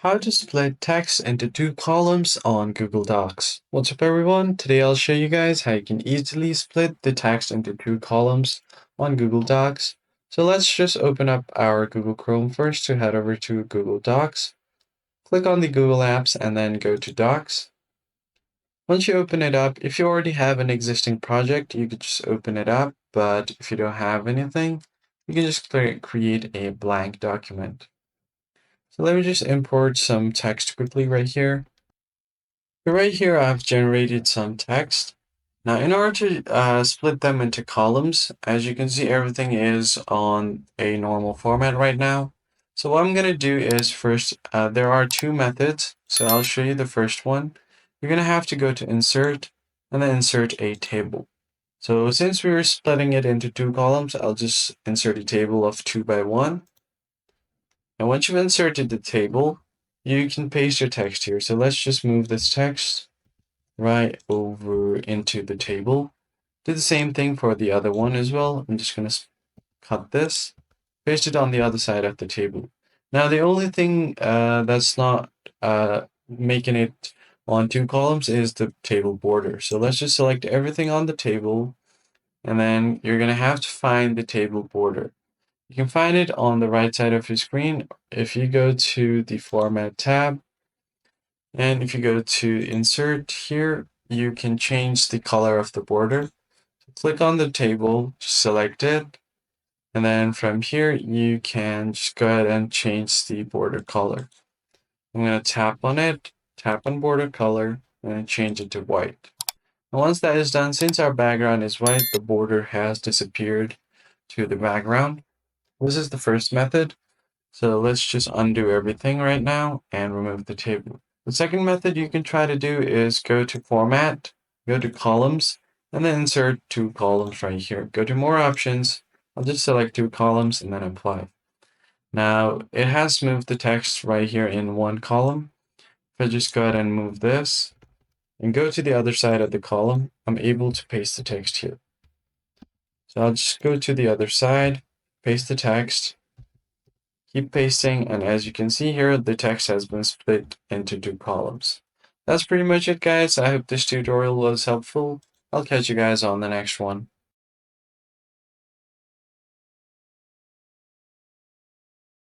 How to split text into two columns on Google Docs. What's up everyone? Today I'll show you guys how you can easily split the text into two columns on Google Docs. So let's just open up our Google Chrome first to head over to Google Docs. Click on the Google Apps and then go to Docs. Once you open it up, if you already have an existing project, you could just open it up. But if you don't have anything, you can just create a blank document. So let me just import some text quickly right here. So right here, I've generated some text. Now, in order to split them into columns, as you can see, everything is on a normal format right now. So what I'm going to do is first, there are two methods. So I'll show you the first one. You're going to have to go to Insert and then insert a table. So since we were splitting it into two columns, I'll just insert a table of 2 by 1. And once you've inserted the table, you can paste your text here. So let's just move this text right over into the table. Do the same thing for the other one as well. I'm just going to cut this, paste it on the other side of the table. Now, the only thing that's not making it on two columns is the table border. So let's just select everything on the table, and then you're going to have to find the table border. You can find it on the right side of your screen. If you go to the Format tab, and if you go to Insert here, you can change the color of the border. Click on the table, select it, and then from here, you can just go ahead and change the border color. I'm going to tap on it, tap on border color, and change it to white. And once that is done, since our background is white, the border has disappeared to the background. This is the first method. So let's just undo everything right now and remove the table. The second method you can try to do is go to Format, go to Columns, and then insert two columns right here. Go to More Options. I'll just select two columns and then Apply. Now it has moved the text right here in one column. If I just go ahead and move this and go to the other side of the column, I'm able to paste the text here. So I'll just go to the other side, paste the text, keep pasting, and as you can see here, the text has been split into two columns. That's pretty much it, guys. I hope this tutorial was helpful. I'll catch you guys on the next one.